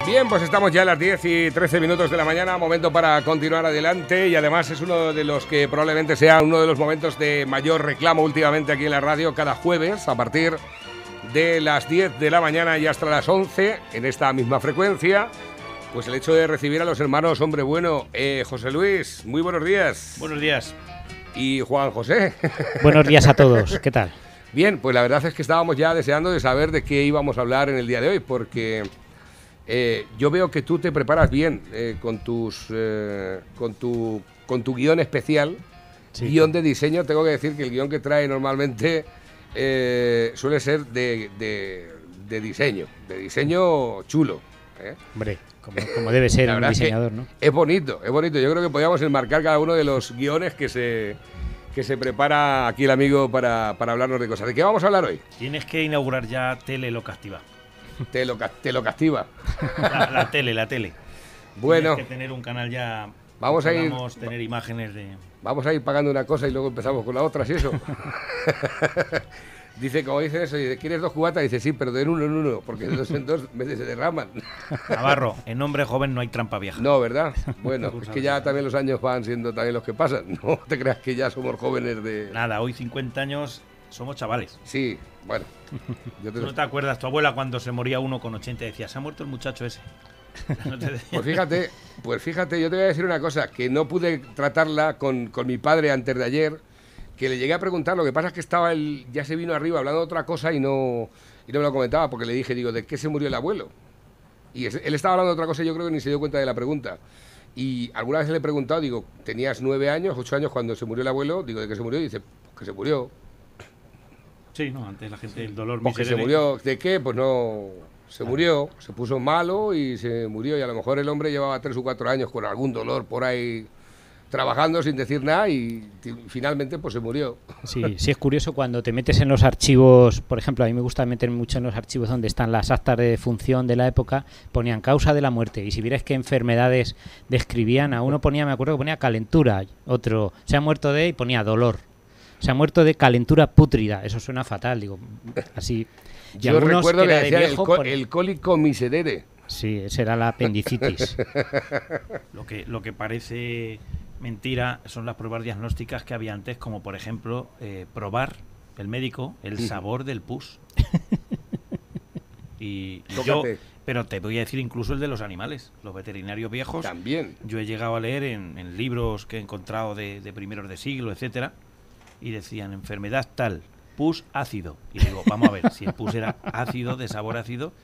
Bien, pues estamos ya a las 10:13 de la mañana, momento para continuar adelante y además es uno de los que probablemente sea uno de los momentos de mayor reclamo últimamente aquí en la radio, cada jueves a partir de las 10 de la mañana y hasta las 11 en esta misma frecuencia, pues el hecho de recibir a los hermanos Hombre Bueno. José Luis, muy buenos días. Buenos días. Y Juan José. Buenos días a todos, ¿qué tal? Bien, pues la verdad es que estábamos ya deseando de saber de qué íbamos a hablar en el día de hoy, porque yo veo que tú te preparas bien con tu guión especial, sí, guión de diseño. Tengo que decir que el guión que trae normalmente suele ser de diseño chulo. Hombre, como debe ser un diseñador, ¿no? Es bonito, es bonito. Yo creo que podríamos enmarcar cada uno de los guiones que se prepara aquí el amigo para hablarnos de cosas. ¿De qué vamos a hablar hoy? Tienes que inaugurar ya Tele lo Castiva. Te lo castiva. La tele. Bueno. Tienes que tener un canal ya. Vamos a ir. Tener imágenes de. Vamos a ir pagando una cosa y luego empezamos con la otra, ¿sí eso? Dice, como dice eso, dice, ¿quieres 2 cubatas? Dice, sí, pero de uno en uno, porque de 2 en 2 veces se derraman. Navarro, en hombre joven no hay trampa vieja. No, ¿verdad? Bueno, es que ya también los años van siendo también los que pasan. No te creas que ya somos jóvenes de... Nada, hoy 50 años somos chavales. Sí, bueno. ¿Tú no te acuerdas? Tu abuela cuando se moría uno con 80 decía, se ha muerto el muchacho ese. No te Pues fíjate, yo te voy a decir una cosa, que no pude tratarla con mi padre antes de ayer, que le llegué a preguntar. Lo que pasa es que estaba él, ya se vino arriba hablando de otra cosa y no me lo comentaba, porque le dije, digo, ¿de qué se murió el abuelo? Y él estaba hablando de otra cosa y yo creo que ni se dio cuenta de la pregunta. Y alguna vez le he preguntado, digo, tenías 9 años, 8 años cuando se murió el abuelo, digo, ¿de qué se murió? Y dice, pues que se murió. Sí, no, antes la gente, el dolor... Porque se murió, ¿de qué? Pues no... Se murió, se puso malo y se murió, y a lo mejor el hombre llevaba 3 o 4 años con algún dolor por ahí trabajando sin decir nada y finalmente pues se murió. Sí, es curioso cuando te metes en los archivos, por ejemplo, a mí me gusta meterme mucho en los archivos donde están las actas de defunción de la época, ponían causa de la muerte, y si vieras qué enfermedades describían, a uno ponía, me acuerdo que ponía calentura, otro se ha muerto de, y ponía dolor, se ha muerto de calentura pútrida, eso suena fatal, digo, así... Y yo recuerdo que decía viejo, el cólico miserere. Sí, esa era la apendicitis. Lo que parece mentira son las pruebas diagnósticas que había antes, como por ejemplo probar el médico el sabor del pus. Pero te voy a decir incluso el de los animales, los veterinarios viejos. También. Yo he llegado a leer en libros que he encontrado de primeros de siglo, etcétera, y decían enfermedad tal, pus ácido. Y digo, vamos a ver, si el pus era ácido, de sabor ácido,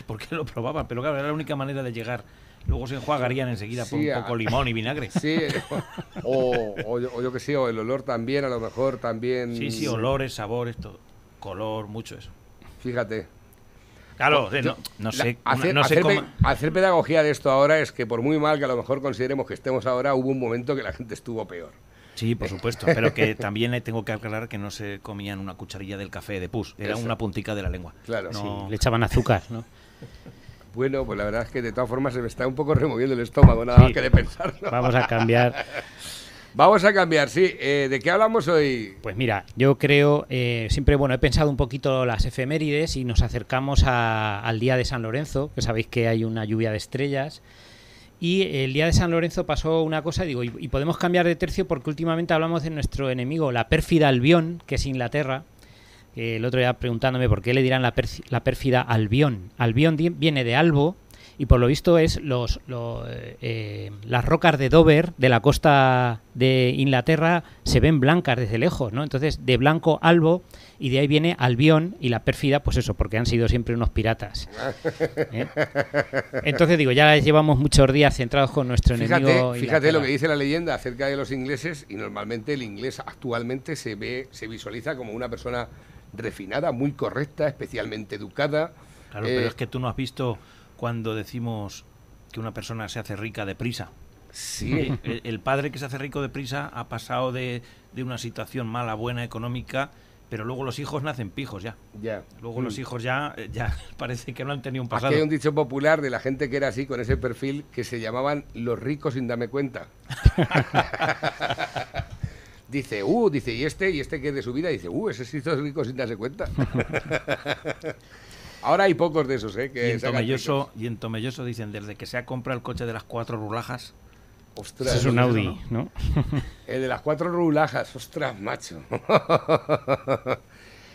¿por qué lo probaban? Pero claro, era la única manera de llegar. Luego se enjuagarían enseguida por un poco limón y vinagre. Sí, o yo que sé, o el olor también, a lo mejor también... Sí, olores, sabores, todo. Color, mucho eso. Fíjate. Claro, no sé hacer pedagogía de esto ahora es que por muy mal que a lo mejor consideremos que estemos ahora, hubo un momento que la gente estuvo peor. Sí, por supuesto, pero que también le tengo que aclarar que no se comían una cucharilla del café de pus, era una puntica de la lengua. Claro. No. Sí, le echaban azúcar, ¿no? Bueno, pues la verdad es que de todas formas se me está un poco removiendo el estómago, nada más que de pensarlo. Vamos a cambiar. Vamos a cambiar, sí. ¿De qué hablamos hoy? Pues mira, yo creo, siempre, he pensado un poquito las efemérides y nos acercamos al día de San Lorenzo, que sabéis que hay una lluvia de estrellas. Y el día de San Lorenzo pasó una cosa, digo, y podemos cambiar de tercio porque últimamente hablamos de nuestro enemigo, la pérfida Albión, que es Inglaterra. El otro día preguntándome por qué le dirán la pérfida Albión. Albión viene de albo y por lo visto es las rocas de Dover, de la costa de Inglaterra, se ven blancas desde lejos, ¿no? Entonces, de blanco albo, y de ahí viene Albión, y la pérfida, pues eso, porque han sido siempre unos piratas. Entonces digo, ya llevamos muchos días centrados con nuestro enemigo. Fíjate lo que dice la leyenda acerca de los ingleses, y normalmente el inglés actualmente se visualiza como una persona refinada, muy correcta, especialmente educada. Claro, pero es que tú no has visto cuando decimos que una persona se hace rica deprisa. Sí. El padre que se hace rico deprisa ha pasado de una situación mala a buena económica, pero luego los hijos nacen pijos ya. Luego los hijos ya parece que no han tenido un pasado. Aquí hay un dicho popular de la gente que era así, con ese perfil, que se llamaban los ricos sin darme cuenta. Dice, ¿y este que es de su vida? Dice, ese sí es rico sin darse cuenta. Ahora hay pocos de esos, que y en Tomelloso dicen, desde que se ha comprado el coche de las 4 rulajas. Ostras, es un Audi, ¿no? El de las 4 rulajas, ostras, macho.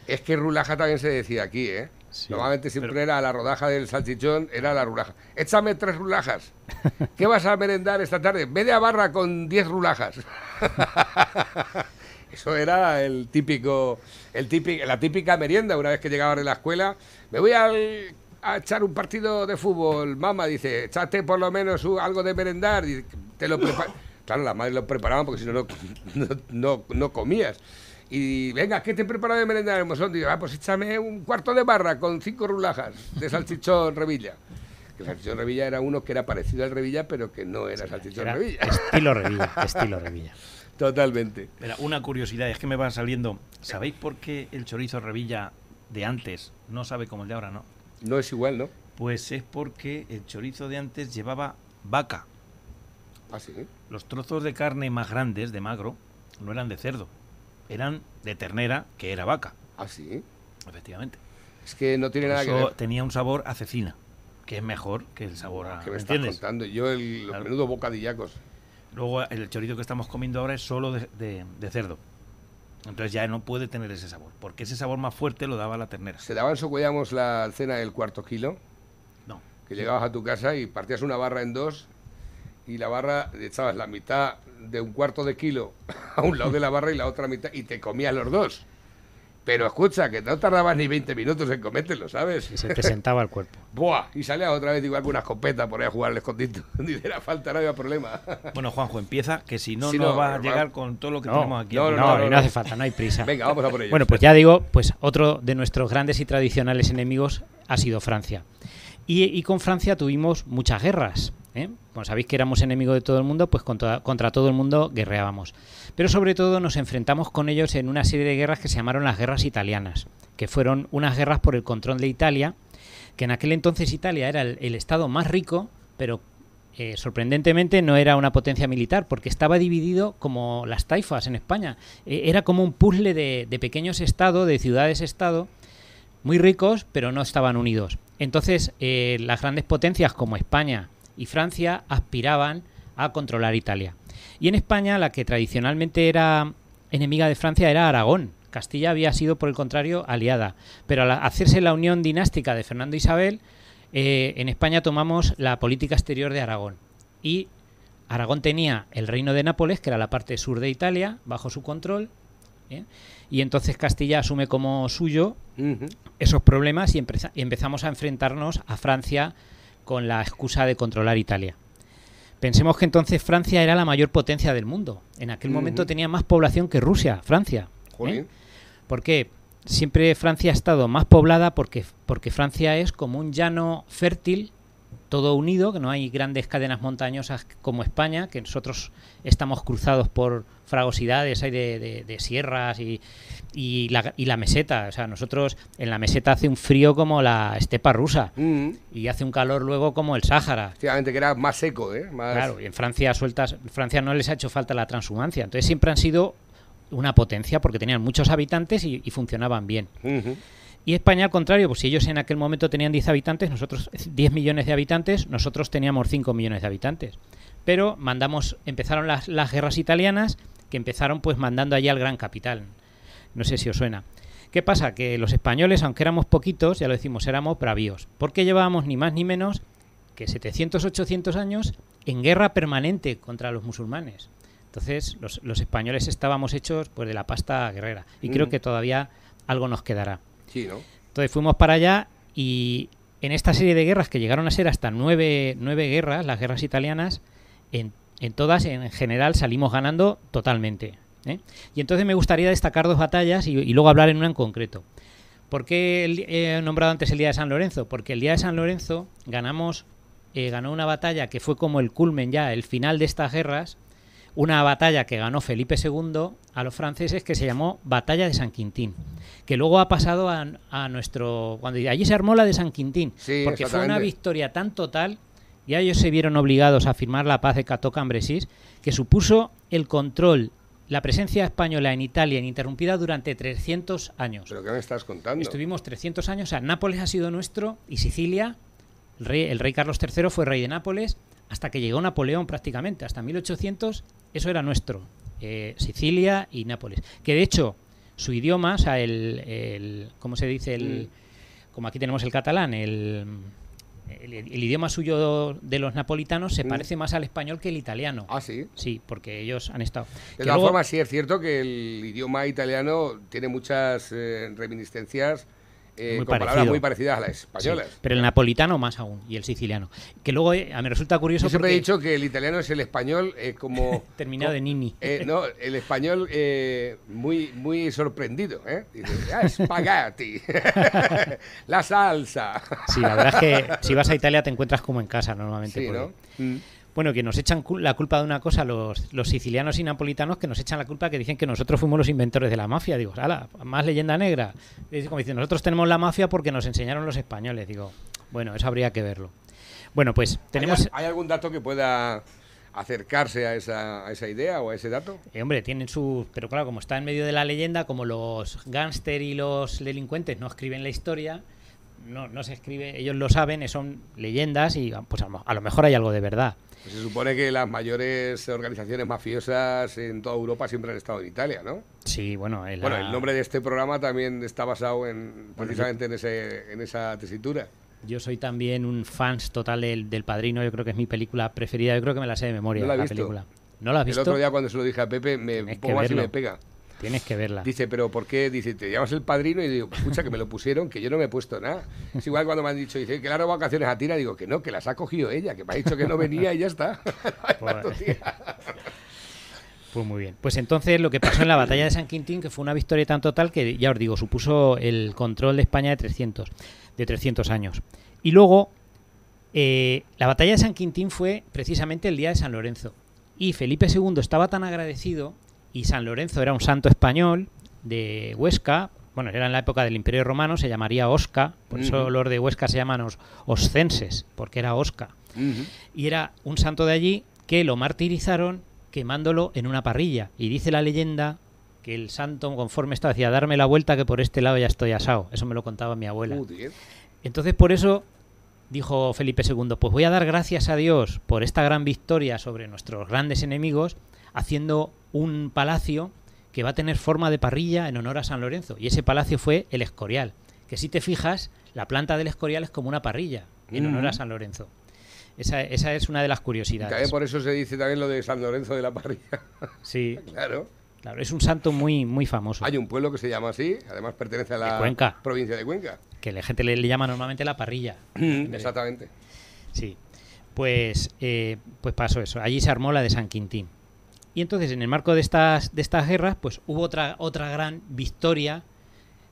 Es que rulaja también se decía aquí, ¿eh? Sí, normalmente siempre era la rodaja del salchichón, era la rulaja. Échame 3 rulajas. ¿Qué vas a merendar esta tarde? Media barra con 10 rulajas. Eso era la típica merienda. Una vez que llegabas de la escuela, me voy a echar un partido de fútbol. Mamá dice, échate por lo menos algo de merendar. Y te lo claro, las madres lo preparaban porque si no, no comías. Y venga, ¿qué te preparo de merendar, hermosón? Digo, pues échame un cuarto de barra con 5 rulajas de salchichón Revilla. Que el salchichón Revilla era uno que era parecido al Revilla, pero que no era salchichón Revilla. Estilo Revilla. Totalmente. Mira, una curiosidad, es que me van saliendo. ¿Sabéis por qué el chorizo Revilla de antes no sabe como el de ahora, no? No es igual, ¿no? Pues es porque el chorizo de antes llevaba vaca. ¿Ah, sí? Los trozos de carne más grandes, de magro, no eran de cerdo. Eran de ternera, que era vaca. ¿Ah, sí? Efectivamente. Es que no tiene nada que ver. Tenía un sabor a cecina, que es mejor que el sabor a... ¿Qué me estás contando? Yo los menudos bocadillacos. Luego el chorizo que estamos comiendo ahora es solo de cerdo. Entonces ya no puede tener ese sabor, porque ese sabor más fuerte lo daba la ternera. ¿Se daba en Socuellamos la cena del cuarto kilo? No. Que llegabas a tu casa y partías una barra en dos y la barra echabas la mitad de un cuarto de kilo a un lado de la barra y la otra mitad y te comías los dos. Pero escucha, que no tardabas ni 20 minutos en comértelo, ¿sabes? Y se te sentaba el cuerpo. ¡Buah! Y salía otra vez igual con una escopeta por ahí a jugar al escondite. Ni era falta, no había problema. Bueno, Juanjo, empieza, que si no, no va a llegar con todo lo que tenemos aquí. No hace falta, no hay prisa. Venga, vamos a por ello. Bueno, pues ya digo, pues otro de nuestros grandes y tradicionales enemigos ha sido Francia. Y con Francia tuvimos muchas guerras, ¿eh? Como sabéis que éramos enemigos de todo el mundo, pues contra todo el mundo guerreábamos. Pero sobre todo nos enfrentamos con ellos en una serie de guerras que se llamaron las guerras italianas, que fueron unas guerras por el control de Italia, que en aquel entonces Italia era el estado más rico, pero sorprendentemente no era una potencia militar, porque estaba dividido como las taifas en España. Era como un puzzle de pequeños estados, de ciudades-estado, muy ricos, pero no estaban unidos. Entonces, las grandes potencias como España y Francia aspiraban a controlar Italia. Y en España la que tradicionalmente era enemiga de Francia era Aragón. Castilla había sido, por el contrario, aliada. Pero al hacerse la unión dinástica de Fernando e Isabel, en España tomamos la política exterior de Aragón. Y Aragón tenía el reino de Nápoles, que era la parte sur de Italia, bajo su control, ¿eh? Y entonces Castilla asume como suyo esos problemas y empezamos a enfrentarnos a Francia con la excusa de controlar Italia. Pensemos que entonces Francia era la mayor potencia del mundo. En aquel momento tenía más población que Rusia, Francia. ¿Por qué? Siempre Francia ha estado más poblada porque Francia es como un llano fértil, todo unido, que no hay grandes cadenas montañosas como España, que nosotros estamos cruzados por fragosidades, hay de sierras y la meseta. O sea, nosotros en la meseta hace un frío como la estepa rusa y hace un calor luego como el Sáhara. Efectivamente, que era más seco, ¿eh? Claro, y en Francia no les ha hecho falta la transhumancia. Entonces siempre han sido una potencia porque tenían muchos habitantes y funcionaban bien. Y España, al contrario, pues si ellos en aquel momento tenían 10 habitantes, nosotros 10 millones de habitantes, nosotros teníamos 5 millones de habitantes. Pero empezaron las guerras italianas, que empezaron pues mandando allí al gran capital. No sé si os suena. ¿Qué pasa? Que los españoles, aunque éramos poquitos, ya lo decimos, éramos bravíos. Porque llevábamos ni más ni menos que 700, 800 años en guerra permanente contra los musulmanes. Entonces, los españoles estábamos hechos pues de la pasta guerrera. Y creo que todavía algo nos quedará. Sí, ¿no? Entonces fuimos para allá y en esta serie de guerras que llegaron a ser hasta nueve guerras, las guerras italianas, en todas en general salimos ganando totalmente, ¿eh? Y entonces me gustaría destacar dos batallas y luego hablar en una en concreto. ¿Por qué he nombrado antes el Día de San Lorenzo? Porque el Día de San Lorenzo ganó una batalla que fue como el culmen ya, el final de estas guerras, una batalla que ganó Felipe II a los franceses que se llamó Batalla de San Quintín, que luego ha pasado a nuestro... Cuando allí se armó la de San Quintín, sí, porque fue una victoria tan total, ya ellos se vieron obligados a firmar la paz de Cató-Cambrésis, que supuso el control la presencia española en Italia ininterrumpida durante 300 años. ¿Pero qué me estás contando? Estuvimos 300 años, o sea, Nápoles ha sido nuestro y Sicilia, el rey Carlos III fue rey de Nápoles hasta que llegó Napoleón prácticamente, hasta 1800 eso era nuestro, Sicilia y Nápoles. Que de hecho, su idioma, o sea, ¿cómo se dice? Como aquí tenemos el catalán, el idioma suyo de los napolitanos se parece más al español que el italiano. Ah, ¿sí? Sí, porque ellos han estado... De todas formas, sí es cierto que el idioma italiano tiene muchas reminiscencias con palabras muy parecidas a las españolas. Sí, pero el napolitano más aún, y el siciliano. Que luego me resulta curioso. Yo siempre he dicho que el italiano es el español como... terminado de nini. No, el español muy sorprendido. Dice, spaghetti, la salsa. Sí, la verdad es que si vas a Italia te encuentras como en casa normalmente. Sí, ¿no? Bueno, que nos echan la culpa de una cosa los sicilianos y napolitanos, que nos echan la culpa, que dicen que nosotros fuimos los inventores de la mafia. Digo, ¡hala! Más leyenda negra. Es como dicen, nosotros tenemos la mafia porque nos enseñaron los españoles. Digo, bueno, eso habría que verlo. Bueno, pues tenemos... ¿Hay algún dato que pueda acercarse a esa idea o a ese dato? Hombre, tienen sus... Pero claro, como está en medio de la leyenda, como los gángster y los delincuentes no escriben la historia... No se escribe, ellos lo saben, son leyendas y pues a lo mejor hay algo de verdad. Pues se supone que las mayores organizaciones mafiosas en toda Europa siempre han estado en Italia, ¿no? Sí, bueno... el nombre de este programa también está basado precisamente en esa tesitura. Yo soy también un fan total del Padrino, yo creo que es mi película preferida, yo creo que me la sé de memoria. ¿No la has visto? Película. ¿No la has visto? El otro día cuando se lo dije a Pepe, me pongo así me pega. Tienes que verla. Dice, ¿pero por qué? Dice, ¿te llamas El Padrino? Y digo, escucha, que me lo pusieron, que yo no me he puesto nada. Es igual cuando me han dicho, dice, que le ha robado vacaciones a Tira. Digo, que no, que las ha cogido ella, que me ha dicho que no venía y ya está. Pues muy bien. Pues entonces lo que pasó en la batalla de San Quintín, que fue una victoria tan total que, ya os digo, supuso el control de España de 300 años. Y luego, la batalla de San Quintín fue precisamente el día de San Lorenzo. Y Felipe II estaba tan agradecido... Y San Lorenzo era un santo español de Huesca, bueno, era en la época del Imperio Romano, se llamaría Osca, por eso los de Huesca se llaman oscenses, porque era Osca. Y era un santo de allí que lo martirizaron quemándolo en una parrilla. Y dice la leyenda que el santo, conforme estaba, decía, darme la vuelta que por este lado ya estoy asado. Eso me lo contaba mi abuela. Entonces, por eso dijo Felipe II, pues voy a dar gracias a Dios por esta gran victoria sobre nuestros grandes enemigos, haciendo un palacio que va a tener forma de parrilla en honor a San Lorenzo. Y ese palacio fue el Escorial, que si te fijas, la planta del Escorial es como una parrilla en honor a San Lorenzo. Esa es una de las curiosidades. También por eso se dice también lo de San Lorenzo de la parrilla. Sí. Claro, es un santo muy, muy famoso. Hay un pueblo que se llama así, además pertenece a la Cuenca. Provincia de Cuenca. Que la gente le llama normalmente la parrilla. Exactamente. Sí. Pues pasó eso. Allí se armó la de San Quintín. Y entonces, en el marco de estas guerras, pues hubo otra gran victoria,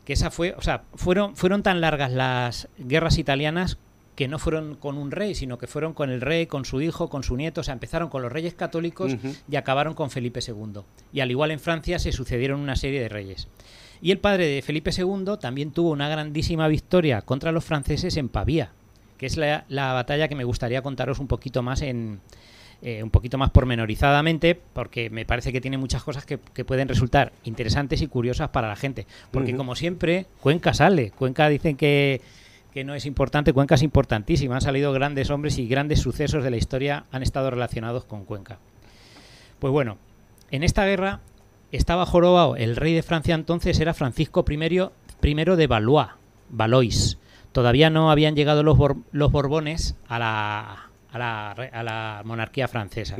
que esa fue, o sea, fueron tan largas las guerras italianas que no fueron con un rey, sino que fueron con el rey, con su hijo, con su nieto. O sea, empezaron con los reyes católicos y acabaron con Felipe II. Y al igual en Francia se sucedieron una serie de reyes. Y el padre de Felipe II también tuvo una grandísima victoria contra los franceses en Pavía, que es la batalla que me gustaría contaros un poquito más un poquito más pormenorizadamente, porque me parece que tiene muchas cosas que pueden resultar interesantes y curiosas para la gente. Porque como siempre, Cuenca sale. Cuenca dicen que no es importante, Cuenca es importantísima. Han salido grandes hombres y grandes sucesos de la historia han estado relacionados con Cuenca. Pues bueno, en esta guerra estaba jorobado el rey de Francia entonces, era Francisco I de Valois. Todavía no habían llegado los Borbones a la monarquía francesa.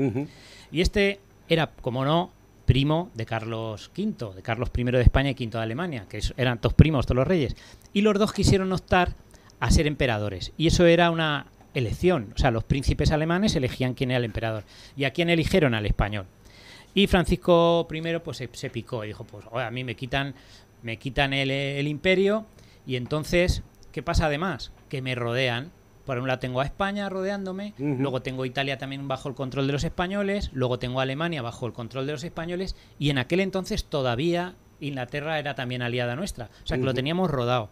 Y este era, como no, primo de Carlos V, de Carlos I de España y V de Alemania, que eran todos primos, todos los reyes. Y los dos quisieron optar a ser emperadores. Y eso era una elección. O sea, los príncipes alemanes elegían quién era el emperador. ¿Y a quién eligieron? Al español. Y Francisco I pues se picó y dijo, pues oye, a mí me quitan el imperio y entonces, ¿qué pasa además? Que me rodean. Por un lado tengo a España rodeándome, luego tengo Italia también bajo el control de los españoles, luego tengo a Alemania bajo el control de los españoles, y en aquel entonces todavía Inglaterra era también aliada nuestra. O sea que lo teníamos rodeado.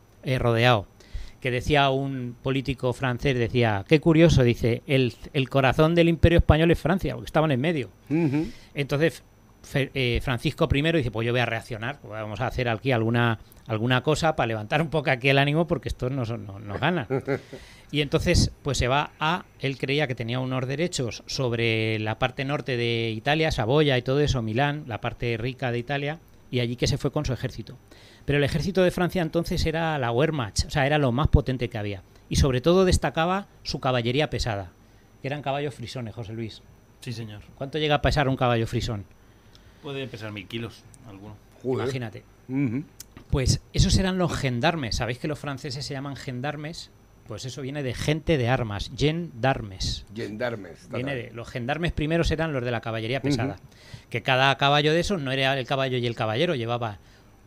Que decía un político francés, decía, qué curioso, dice, el corazón del imperio español es Francia, porque estaban en medio. Entonces, Francisco I dice, pues yo voy a reaccionar, pues vamos a hacer aquí alguna cosa para levantar un poco aquí el ánimo porque esto nos gana. Y entonces pues él creía que tenía unos derechos sobre la parte norte de Italia, Saboya y todo eso, Milán, la parte rica de Italia, y allí que se fue con su ejército. Pero el ejército de Francia entonces era la Wehrmacht, o sea, era lo más potente que había. Y sobre todo destacaba su caballería pesada, que eran caballos frisones, José Luis. Sí, señor. ¿Cuánto llega a pesar un caballo frisón? Puede pesar 1000 kilos, alguno. Joder. Imagínate. Pues esos eran los gendarmes. ¿Sabéis que los franceses se llaman gendarmes? Pues eso viene de gente de armas, gendarmes. Gendarmes. Viene de los gendarmes primeros eran los de la caballería pesada. Que cada caballo de esos no era el caballo y el caballero, llevaba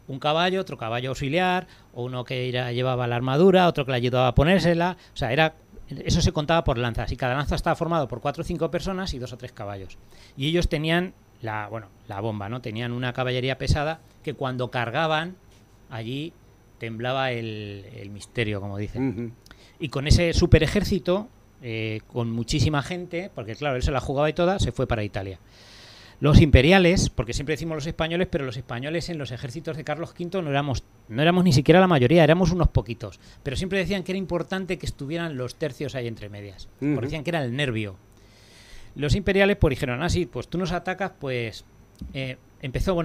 un caballo, otro caballo auxiliar, o uno que llevaba la armadura, otro que le ayudaba a ponérsela. O sea, eso se contaba por lanzas. Y cada lanza estaba formado por 4 o 5 personas y 2 o 3 caballos. Y ellos tenían la bomba, ¿no? Tenían una caballería pesada que cuando cargaban, allí temblaba el misterio, como dicen. Y con ese super ejército, con muchísima gente, porque claro, él se la jugaba y toda, se fue para Italia. Los imperiales, porque siempre decimos los españoles, pero los españoles en los ejércitos de Carlos V no éramos ni siquiera la mayoría, éramos unos poquitos. Pero siempre decían que era importante que estuvieran los tercios ahí entre medias, porque decían que era el nervio. Los imperiales pues dijeron, sí, pues tú nos atacas, pues empezó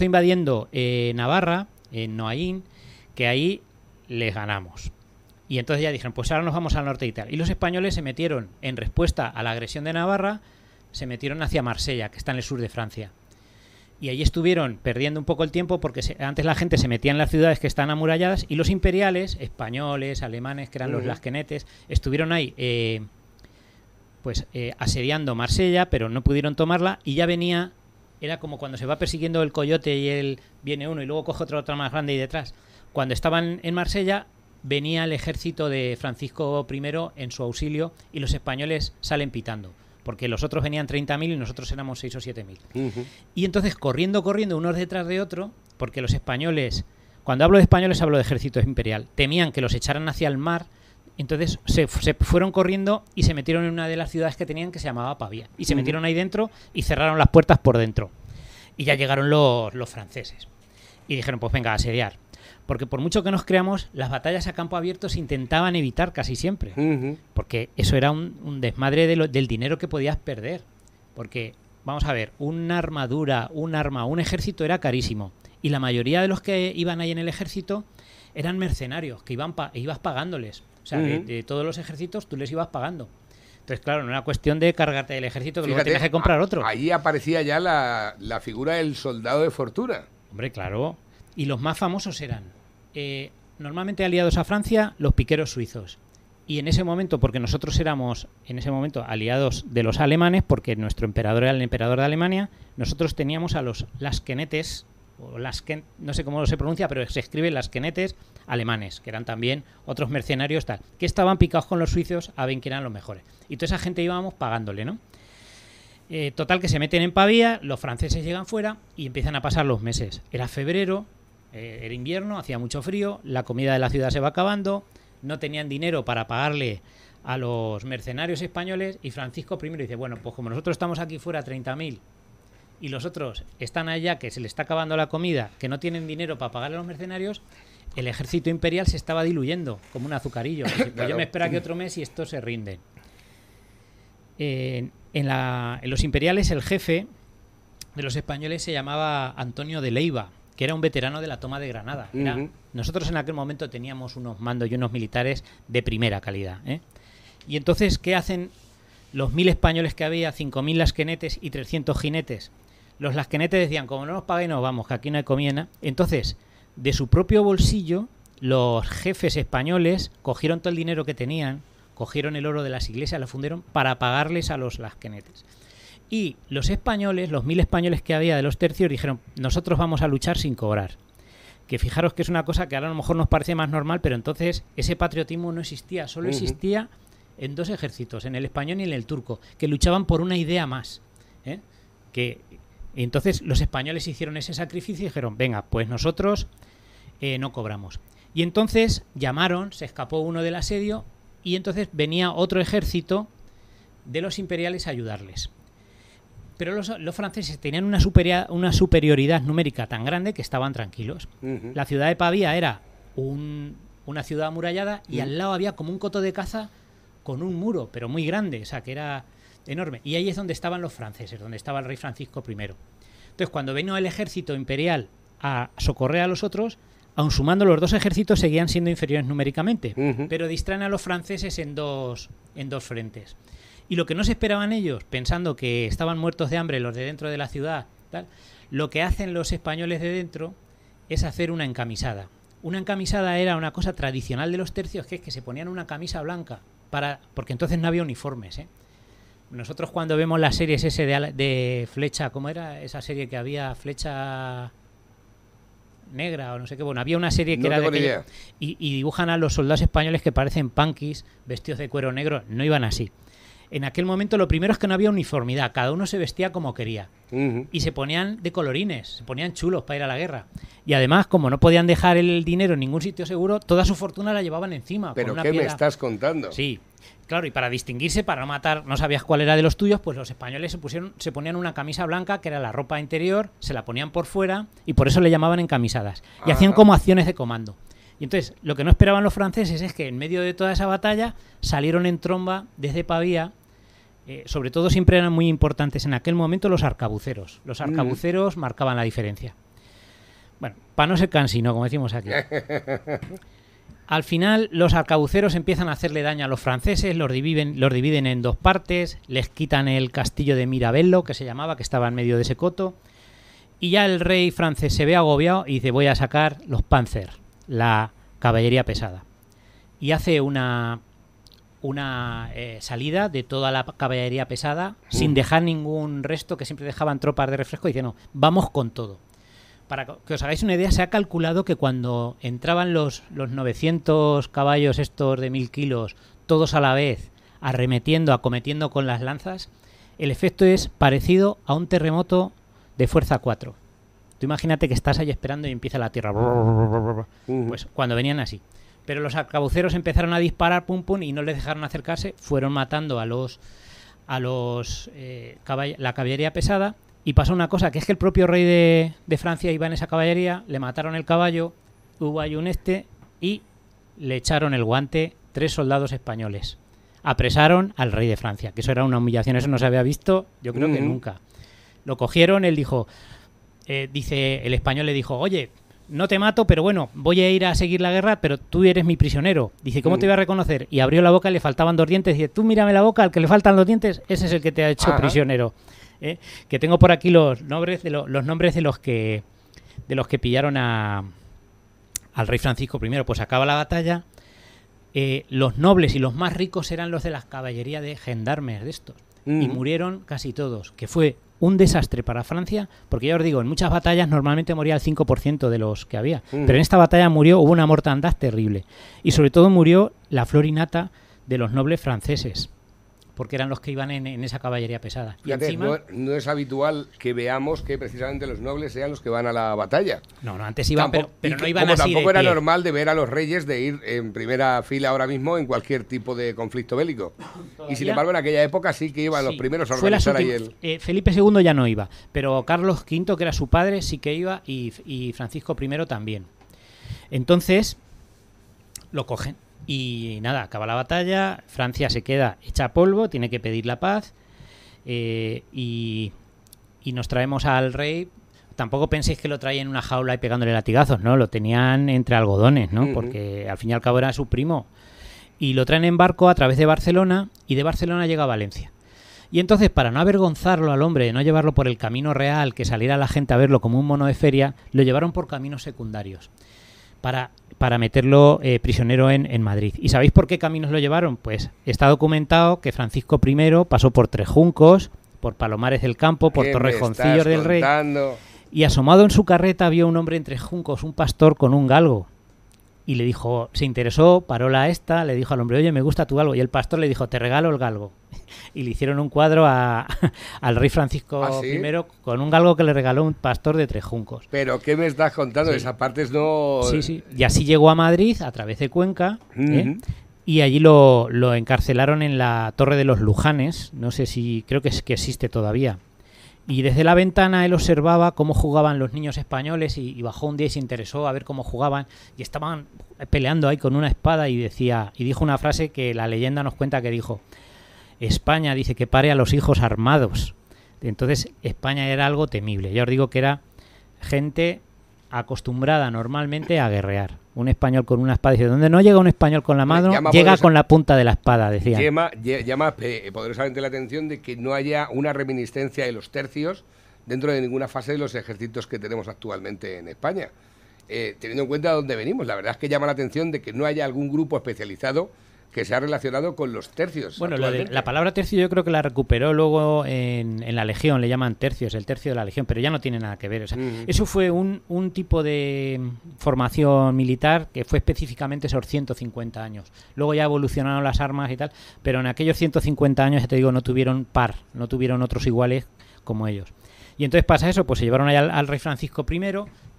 invadiendo Navarra, en Noaín, que ahí les ganamos. Y entonces ya dijeron, pues ahora nos vamos al norte de Italia. Y los españoles se metieron, en respuesta a la agresión de Navarra, se metieron hacia Marsella, que está en el sur de Francia. Y allí estuvieron perdiendo un poco el tiempo porque antes la gente se metía en las ciudades que están amuralladas y los imperiales, españoles, alemanes, que eran los lasquenetes, estuvieron ahí asediando Marsella, pero no pudieron tomarla y ya venía, era como cuando se va persiguiendo el coyote y viene uno y luego coge otro más grande y detrás. Cuando estaban en Marsella venía el ejército de Francisco I en su auxilio y los españoles salen pitando. Porque los otros venían 30.000 y nosotros éramos 6 o 7.000. Y entonces, corriendo unos detrás de otro, porque los españoles, cuando hablo de españoles hablo de ejército imperial, temían que los echaran hacia el mar, entonces se fueron corriendo y se metieron en una de las ciudades que tenían que se llamaba Pavía. Y se metieron ahí dentro y cerraron las puertas por dentro. Y ya llegaron los franceses. Y dijeron, pues venga, a asediar. Porque por mucho que nos creamos, las batallas a campo abierto se intentaban evitar casi siempre. Porque eso era un desmadre del dinero que podías perder. Porque, vamos a ver, una armadura, un arma, un ejército era carísimo. Y la mayoría de los que iban ahí en el ejército eran mercenarios, que ibas pagándoles. O sea, de todos los ejércitos tú les ibas pagando. Entonces, claro, no era cuestión de cargarte del ejército, que luego tenías que comprar otro. Ahí aparecía ya la figura del soldado de fortuna. Hombre, claro. Y los más famosos eran, normalmente aliados a Francia, los piqueros suizos. Y en ese momento, porque nosotros éramos, en ese momento, aliados de los alemanes, porque nuestro emperador era el emperador de Alemania, nosotros teníamos a los lasquenetes, o no sé cómo se pronuncia, pero se escribe lasquenetes alemanes, que eran también otros mercenarios, que estaban picados con los suizos a ver quién eran los mejores. Y toda esa gente íbamos pagándole, ¿no? Total, que se meten en Pavía, los franceses llegan fuera y empiezan a pasar los meses. Era febrero, era invierno, hacía mucho frío, la comida de la ciudad se va acabando, no tenían dinero para pagarle a los mercenarios españoles y Francisco I dice, bueno, pues como nosotros estamos aquí fuera 30.000 y los otros están allá, que se les está acabando la comida, que no tienen dinero para pagarle a los mercenarios, el ejército imperial se estaba diluyendo como un azucarillo. Pues yo me espero aquí otro mes y estos se rinden. En los imperiales el jefe de los españoles se llamaba Antonio de Leiva, que era un veterano de la toma de Granada. Nosotros en aquel momento teníamos unos mandos y unos militares de primera calidad. Y entonces, ¿qué hacen los 1.000 españoles que había, 5.000 lasquenetes y 300 jinetes? Los lasquenetes decían, como no nos pagáis, nos vamos, que aquí no hay comida. Entonces, de su propio bolsillo, los jefes españoles cogieron todo el dinero que tenían, cogieron el oro de las iglesias, lo fundieron para pagarles a los lasquenetes. Y los españoles, los 1.000 españoles que había de los tercios, dijeron, nosotros vamos a luchar sin cobrar. Que fijaros que es una cosa que ahora a lo mejor nos parece más normal, pero entonces ese patriotismo no existía, solo existía en dos ejércitos, en el español y en el turco, que luchaban por una idea más. Y entonces los españoles hicieron ese sacrificio y dijeron, venga, pues nosotros no cobramos. Y entonces llamaron, se escapó uno del asedio, y entonces venía otro ejército de los imperiales a ayudarles. pero los franceses tenían una superioridad numérica tan grande que estaban tranquilos. La ciudad de Pavía era una ciudad amurallada y al lado había como un coto de caza con un muro, pero muy grande, o sea, que era enorme. Y ahí es donde estaban los franceses, donde estaba el rey Francisco I. Entonces, cuando vino el ejército imperial a socorrer a los otros, aun sumando los dos ejércitos, seguían siendo inferiores numéricamente, pero distraen a los franceses en dos frentes. Y lo que no se esperaban ellos, pensando que estaban muertos de hambre los de dentro de la ciudad, tal, lo que hacen los españoles de dentro es hacer una encamisada. Una encamisada era una cosa tradicional de los tercios, que es que se ponían una camisa blanca, porque entonces no había uniformes, ¿eh? Nosotros cuando vemos las series ese de Flecha, ¿cómo era esa serie que había? Flecha negra o no sé qué, bueno, había una serie que no era de idea. Y dibujan a los soldados españoles que parecen punkis, vestidos de cuero negro, no iban así. En aquel momento lo primero es que no había uniformidad, cada uno se vestía como quería. Y se ponían de colorines, se ponían chulos para ir a la guerra. Y además, como no podían dejar el dinero en ningún sitio seguro, toda su fortuna la llevaban encima. ¿Pero con una qué piedra. me estás contando? Sí, claro, y para distinguirse, para no matar, no sabías cuál era de los tuyos, pues los españoles se ponían una camisa blanca, que era la ropa interior, se la ponían por fuera y por eso le llamaban encamisadas. Y hacían como acciones de comando. Y entonces, lo que no esperaban los franceses es que en medio de toda esa batalla salieron en tromba desde Pavía. Sobre todo siempre eran muy importantes en aquel momento los arcabuceros. Los arcabuceros marcaban la diferencia. Bueno, para no ser cansino, como decimos aquí. Al final, los arcabuceros empiezan a hacerle daño a los franceses, los dividen en dos partes, les quitan el castillo de Mirabello, que se llamaba, que estaba en medio de ese coto, y ya el rey francés se ve agobiado y dice: voy a sacar los Panzer, la caballería pesada. Y hace una salida de toda la caballería pesada sin dejar ningún resto, que siempre dejaban tropas de refresco, y dice: no, vamos con todo. Para que os hagáis una idea, se ha calculado que cuando entraban los 900 caballos estos de 1000 kilos, todos a la vez, acometiendo con las lanzas, el efecto es parecido a un terremoto de fuerza 4. Tú imagínate que estás ahí esperando y empieza la tierra. Pues cuando venían así. Pero los arcabuceros empezaron a disparar, pum pum, y no les dejaron acercarse, fueron matando a la caballería pesada, y pasó una cosa, que es que el propio rey de Francia iba en esa caballería, le mataron el caballo, hubo ahí y le echaron el guante 3 soldados españoles. Apresaron al rey de Francia, que eso era una humillación, eso no se había visto, yo creo que nunca. Lo cogieron, él dijo, el español le dijo: oye, no te mato, pero bueno, voy a ir a seguir la guerra, pero tú eres mi prisionero. Dice: ¿cómo te voy a reconocer? Y abrió la boca y le faltaban 2 dientes. Dice: tú mírame la boca, al que le faltan los dientes, ese es el que te ha hecho prisionero. Que tengo por aquí los nombres de los que pillaron al rey Francisco I. Pues acaba la batalla. Los nobles y los más ricos eran los de las caballerías de gendarmes de estos. Y murieron casi todos, que fue un desastre para Francia, porque ya os digo, en muchas batallas normalmente moría el 5% de los que había, pero en esta batalla hubo una mortandad terrible, y sobre todo murió la flor y nata de los nobles franceses, porque eran los que iban en esa caballería pesada. Fíjate, y encima, no es habitual que veamos que precisamente los nobles sean los que van a la batalla. No, antes iban, pero no iban como así. Tampoco de era pie. normal de ver a los reyes de ir en primera fila ahora mismo en cualquier tipo de conflicto bélico. Y sin embargo, en aquella época sí que iban los primeros a organizar ahí el... Felipe II ya no iba, pero Carlos V, que era su padre, sí que iba, y Francisco I también. Entonces, lo cogen. Y nada, acaba la batalla, Francia se queda hecha polvo, tiene que pedir la paz, y nos traemos al rey. Tampoco penséis que lo traían en una jaula y pegándole latigazos, ¿no? Lo tenían entre algodones, ¿no? Porque al fin y al cabo era su primo. Y lo traen en barco a través de Barcelona, y de Barcelona llega a Valencia. Y entonces, para no avergonzarlo al hombre, de no llevarlo por el camino real, que saliera la gente a verlo como un mono de feria, lo llevaron por caminos secundarios para meterlo prisionero en Madrid. ¿Y sabéis por qué caminos lo llevaron? Pues está documentado que Francisco I pasó por Trejuncos, por Palomares del Campo, por Torrejoncillos del Rey, y asomado en su carreta vio un hombre en Trejuncos, un pastor con un galgo. Y le dijo, se interesó, paró le dijo al hombre: oye, me gusta tu galgo. Y el pastor le dijo: te regalo el galgo. Y le hicieron un cuadro al rey Francisco I con un galgo que le regaló un pastor de Trejuncos. ¿Pero qué me estás contando? Sí. Esa parte no... Sí. Y así llegó a Madrid a través de Cuenca, y allí lo encarcelaron en la Torre de los Lujanes. No sé si... creo que existe todavía. Y desde la ventana él observaba cómo jugaban los niños españoles y bajó un día y se interesó a ver cómo jugaban y estaban peleando ahí con una espada y dijo una frase que la leyenda nos cuenta que dijo: España, dice, que pare a los hijos armados. Entonces España era algo temible. Ya os digo que era gente acostumbrada normalmente a guerrear. Un español con una espada, dice, donde no llega un español con la mano, llega con la punta de la espada, decía. Llama poderosamente la atención de que no haya una reminiscencia de los tercios dentro de ninguna fase de los ejércitos que tenemos actualmente en España. Teniendo en cuenta de dónde venimos, la verdad es que llama la atención de que no haya algún grupo especializado que se ha relacionado con los tercios. Bueno, la palabra tercio yo creo que la recuperó luego en la Legión, le llaman tercios, el tercio de la Legión, pero ya no tiene nada que ver. O sea, eso fue un tipo de formación militar que fue específicamente esos 150 años. Luego ya evolucionaron las armas y tal, pero en aquellos 150 años, ya te digo, no tuvieron no tuvieron otros iguales como ellos. Y entonces pasa eso, pues se llevaron allá al rey Francisco I,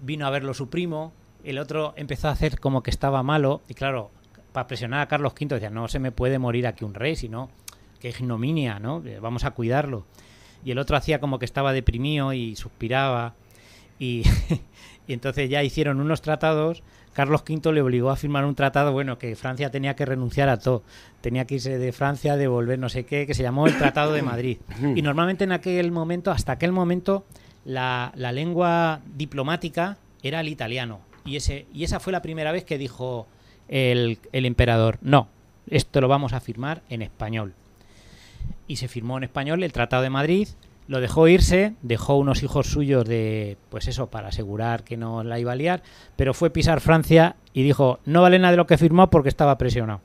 vino a verlo su primo, el otro empezó a hacer como que estaba malo, y claro, para presionar a Carlos V, decía, no se me puede morir aquí un rey, sino que ignominia, ¿no? Vamos a cuidarlo. Y el otro hacía como que estaba deprimido y suspiraba. Y entonces ya hicieron unos tratados. Carlos V le obligó a firmar un tratado, bueno, que Francia tenía que renunciar a todo. Tenía que irse de Francia, devolver no sé qué, que se llamó el Tratado de Madrid. Y normalmente hasta aquel momento, la lengua diplomática era el italiano. Y esa fue la primera vez que dijo el emperador, no, esto lo vamos a firmar en español. Y se firmó en español el Tratado de Madrid, lo dejó irse, dejó unos hijos suyos pues eso, para asegurar que no la iba a liar, pero fue pisar Francia y dijo, no vale nada de lo que firmó porque estaba presionado.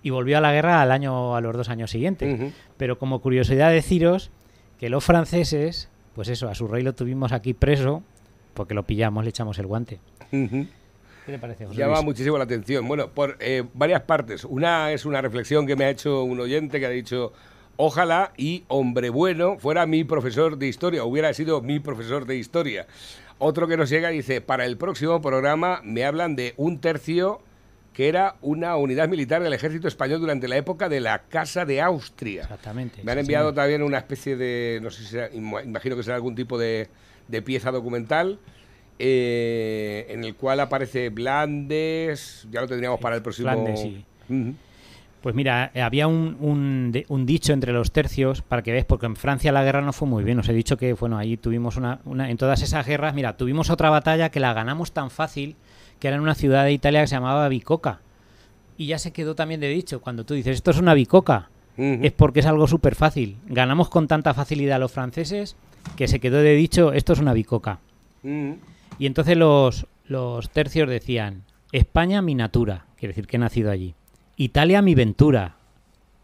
Y volvió a la guerra a los 2 años siguientes. Pero como curiosidad deciros que los franceses, pues eso, a su rey lo tuvimos aquí preso, porque lo pillamos, le echamos el guante. ¿Qué te parece, José Llama Luis? muchísimo la atención. Bueno, por varias partes. Una es una reflexión que me ha hecho un oyente que ha dicho, ojalá y hombre bueno fuera mi profesor de historia, hubiera sido mi profesor de historia. Otro que nos llega dice, para el próximo programa me hablan de un tercio que era una unidad militar del ejército español durante la época de la Casa de Austria. Exactamente. Me han enviado también una especie de, no sé si será, imagino que será algún tipo de pieza documental, en el cual aparece Blandes, ya lo tendríamos para el próximo... Flandes, sí. Pues mira, había un dicho entre los tercios, para que veas, porque en Francia la guerra no fue muy bien. Os he dicho que, bueno, ahí tuvimos en todas esas guerras, mira, tuvimos otra batalla que la ganamos tan fácil, que era en una ciudad de Italia que se llamaba Bicoca. Y ya se quedó también de dicho, cuando tú dices, esto es una bicoca, es porque es algo súper fácil. Ganamos con tanta facilidad a los franceses que se quedó de dicho, esto es una bicoca. Y entonces los tercios decían, España mi natura, quiere decir que he nacido allí. Italia mi ventura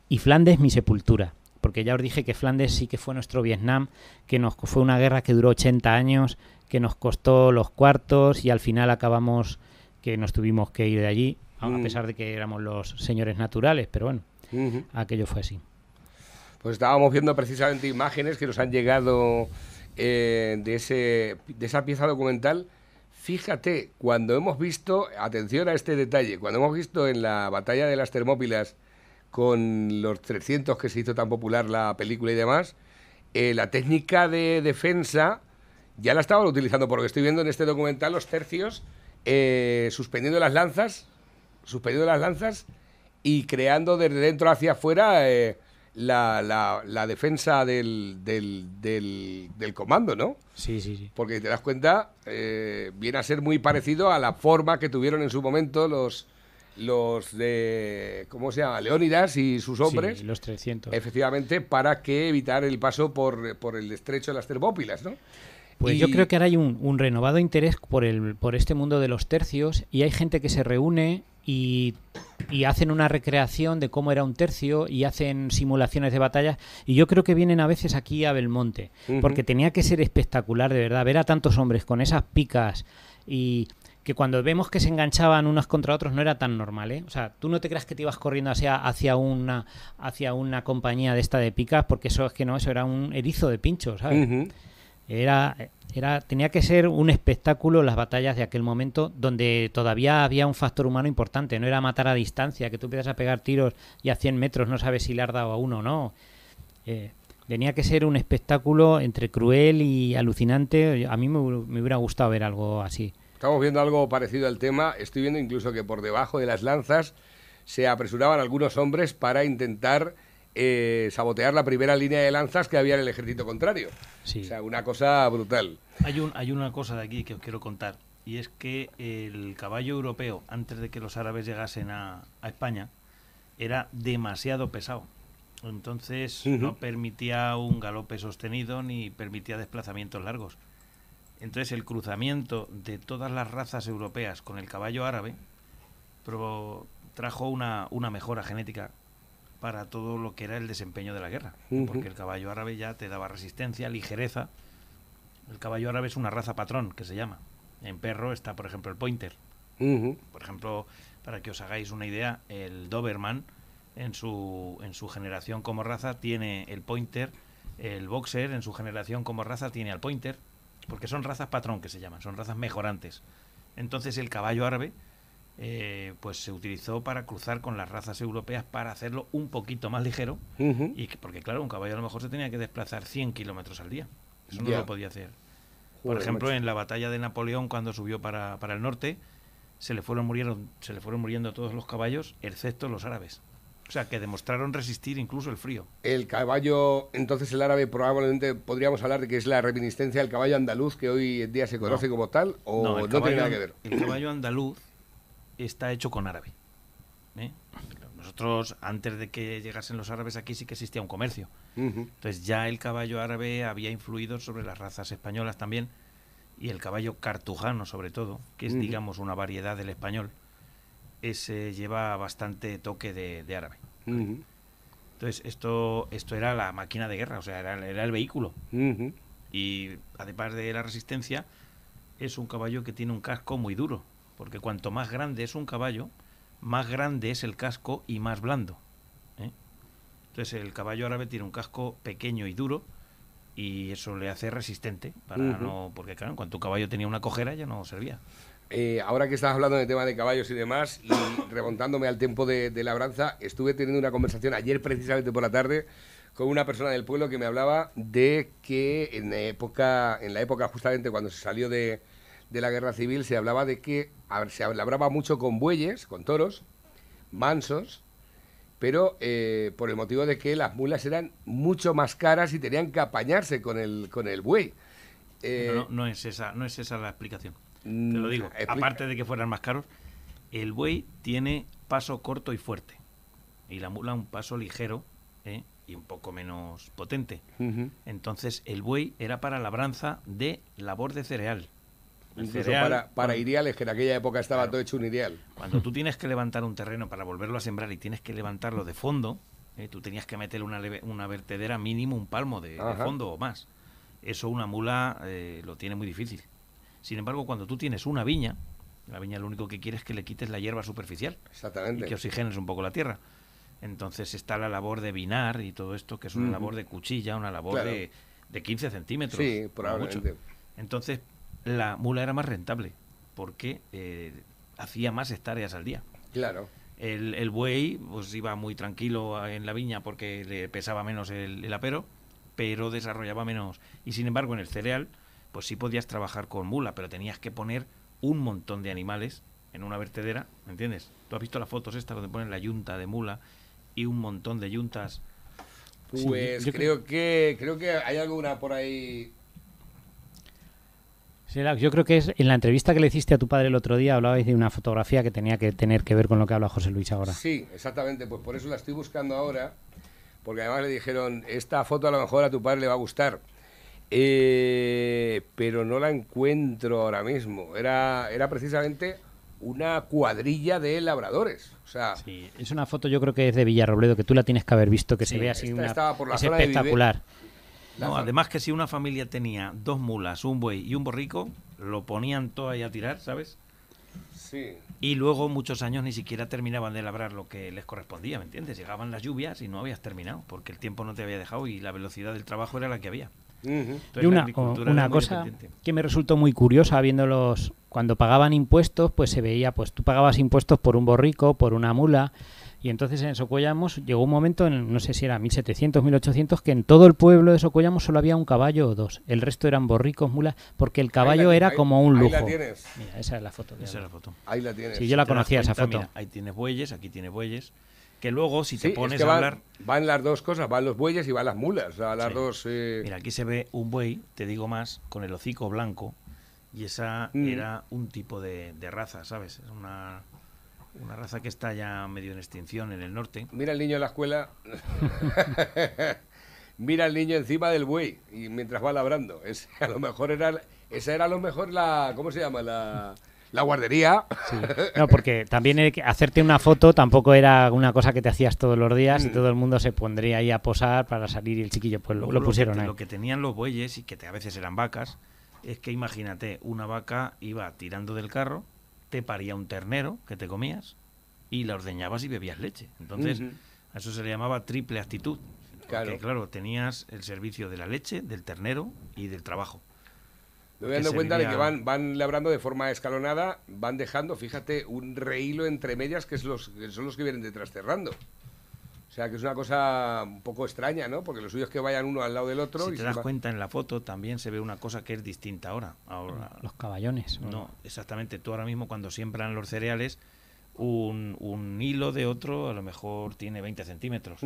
y Flandes mi sepultura. Porque ya os dije que Flandes sí que fue nuestro Vietnam, que fue una guerra que duró 80 años, que nos costó los cuartos y al final acabamos que nos tuvimos que ir de allí, a pesar de que éramos los señores naturales, pero bueno, aquello fue así. Pues estábamos viendo precisamente imágenes que nos han llegado de esa pieza documental. Fíjate, cuando hemos visto, atención a este detalle, cuando hemos visto en la batalla de las Termópilas con los 300 que se hizo tan popular la película y demás, la técnica de defensa ya la estaban utilizando, porque estoy viendo en este documental los tercios suspendiendo las lanzas y creando desde dentro hacia afuera la defensa del comando, ¿no? Sí. Porque te das cuenta, viene a ser muy parecido a la forma que tuvieron en su momento los de, ¿cómo se llama? Leónidas y sus hombres. Sí, los 300. Efectivamente, para que evitar el paso por el estrecho de las Termópilas, ¿no? Pues yo creo que ahora hay un renovado interés por este mundo de los tercios y hay gente que se reúne y hacen una recreación de cómo era un tercio y hacen simulaciones de batallas y yo creo que vienen a veces aquí a Belmonte porque tenía que ser espectacular, de verdad, ver a tantos hombres con esas picas y que cuando vemos que se enganchaban unos contra otros no era tan normal, ¿eh? O sea, tú no te creas que te ibas corriendo hacia una compañía de esta de picas porque eso era un erizo de pincho, ¿sabes? Tenía que ser un espectáculo las batallas de aquel momento donde todavía había un factor humano importante, no era matar a distancia, que tú empiezas a pegar tiros y a 100 metros no sabes si le has dado a uno o no. Tenía que ser un espectáculo entre cruel y alucinante. A mí me hubiera gustado ver algo así. Estamos viendo algo parecido al tema. Estoy viendo incluso que por debajo de las lanzas se apresuraban algunos hombres para intentar sabotear la primera línea de lanzas que había en el ejército contrario. Sí. O sea, una cosa brutal. Hay una cosa de aquí que os quiero contar, y es que el caballo europeo, antes de que los árabes llegasen a España, era demasiado pesado. Entonces no permitía un galope sostenido ni permitía desplazamientos largos. Entonces el cruzamiento de todas las razas europeas con el caballo árabe trajo una mejora genética para todo lo que era el desempeño de la guerra, porque el caballo árabe ya te daba resistencia, ligereza. El caballo árabe es una raza patrón, que se llama. En perro está, por ejemplo, el pointer. Por ejemplo, para que os hagáis una idea, el Doberman en su generación como raza tiene el pointer, el boxer en su generación como raza tiene al pointer, porque son razas patrón, que se llaman, son razas mejorantes. Entonces el caballo árabe pues se utilizó para cruzar con las razas europeas para hacerlo un poquito más ligero, porque claro, un caballo a lo mejor se tenía que desplazar 100 kilómetros al día. Eso no lo podía hacer. Por ejemplo, en la batalla de Napoleón, cuando subió para el norte, se le fueron muriendo todos los caballos, excepto los árabes. O sea, que demostraron resistir incluso el frío. El caballo, entonces el árabe probablemente podríamos hablar de que es la reminiscencia del caballo andaluz que hoy en día se conoce como tal, o no tiene nada que ver. El caballo andaluz está hecho con árabe. Nosotros, antes de que llegasen los árabes aquí, sí que existía un comercio. Entonces ya el caballo árabe había influido sobre las razas españolas también, y el caballo cartujano sobre todo, que es digamos una variedad del español, ese lleva bastante toque de árabe. Entonces esto era la máquina de guerra, o sea, era el vehículo. Y además de la resistencia, es un caballo que tiene un casco muy duro, porque cuanto más grande es un caballo, más grande es el casco y más blando. Entonces el caballo árabe tiene un casco pequeño y duro, y eso le hace resistente, porque claro, en cuanto un caballo tenía una cojera ya no servía. Ahora que estás hablando de tema de caballos y demás, y remontándome al tiempo de labranza, estuve teniendo una conversación ayer precisamente por la tarde con una persona del pueblo que me hablaba de que en la época justamente cuando se salió de la guerra civil, se hablaba de que se labraba mucho con bueyes, con toros, mansos, pero por el motivo de que las mulas eran mucho más caras y tenían que apañarse con el buey. No es esa la explicación. Te lo digo, aparte de que fueran más caros, el buey tiene paso corto y fuerte, y la mula un paso ligero y un poco menos potente. Entonces el buey era para labranza de labor de cereal. Incluso para iriales, que en aquella época estaba todo hecho un irial. Cuando tú tienes que levantar un terreno para volverlo a sembrar y tienes que levantarlo de fondo, tú tenías que meterle una vertedera mínimo un palmo de fondo o más. Eso una mula lo tiene muy difícil. Sin embargo, cuando tú tienes una viña, la viña lo único que quiere es que le quites la hierba superficial. Exactamente. Y que oxigenes un poco la tierra. Entonces está la labor de vinar y todo esto, que es una labor de cuchilla, una labor de 15 centímetros. Sí, probablemente. Mucho. Entonces la mula era más rentable porque hacía más hectáreas al día. Claro. El buey pues iba muy tranquilo en la viña porque le pesaba menos el apero, pero desarrollaba menos. Y sin embargo en el cereal pues sí podías trabajar con mula, pero tenías que poner un montón de animales en una vertedera, ¿me entiendes? Tú has visto las fotos estas donde ponen la yunta de mula y un montón de yuntas. Pues sí, creo que hay alguna por ahí. Sí, yo creo que es en la entrevista que le hiciste a tu padre el otro día, hablabais de una fotografía que tenía que tener que ver con lo que habla José Luis ahora. Sí, exactamente, pues por eso la estoy buscando ahora, porque además le dijeron, esta foto a lo mejor a tu padre le va a gustar. Pero no la encuentro ahora mismo. Era precisamente una cuadrilla de labradores. O sea, sí, es una foto, yo creo que es de Villarrobledo, que tú la tienes que haber visto, que se ve así es espectacular. No, además que si una familia tenía 2 mulas, un buey y un borrico, lo ponían todo ahí a tirar, ¿sabes? Sí. Y luego muchos años ni siquiera terminaban de labrar lo que les correspondía, ¿me entiendes? Llegaban las lluvias y no habías terminado, porque el tiempo no te había dejado y la velocidad del trabajo era la que había. Entonces, y una cosa que me resultó muy curiosa viéndolos cuando pagaban impuestos, pues se veía, pues tú pagabas impuestos por un borrico, por una mula, Y entonces en Socollamos llegó un momento, no sé si era 1700, 1800, que en todo el pueblo de Socollamos solo había un caballo o dos. El resto eran borricos, mulas, porque el caballo era como un lujo. Ahí la tienes. Mira, esa es la foto. Esa es la foto. Ahí la tienes. Sí, yo la conocía esa foto. Mira, ahí tienes bueyes, aquí tienes bueyes. Que luego, si te pones es que a hablar... Van las dos cosas, van los bueyes y van las mulas. O sea, las dos... Mira, aquí se ve un buey, te digo más, con el hocico blanco. Y esa era un tipo de raza, ¿sabes? Es una raza que está ya medio en extinción en el norte. Mira el niño en la escuela. Mira al niño encima del buey y mientras va labrando. A lo mejor esa era a lo mejor la... ¿Cómo se llama? La guardería. Sí. No, porque también hacerte una foto tampoco era una cosa que te hacías todos los días y todo el mundo se pondría ahí a posar para salir y el chiquillo pues lo pusieron ahí. Lo que tenían los bueyes, y que a veces eran vacas, es que imagínate, una vaca iba tirando del carro, te paría un ternero que te comías y la ordeñabas y bebías leche. Entonces, a eso se le llamaba triple actitud. Porque, claro, tenías el servicio de la leche, del ternero y del trabajo. Me voy dando cuenta de que van labrando de forma escalonada, van dejando, fíjate, un rehilo entre medias que son los que vienen detrás cerrando. O sea, que es una cosa un poco extraña, ¿no? Porque lo suyo es que vayan uno al lado del otro. Si te das cuenta, en la foto también se ve una cosa que es distinta ahora. Los caballones. No, exactamente. Tú ahora mismo cuando siembran los cereales, un hilo de otro a lo mejor tiene 20 centímetros.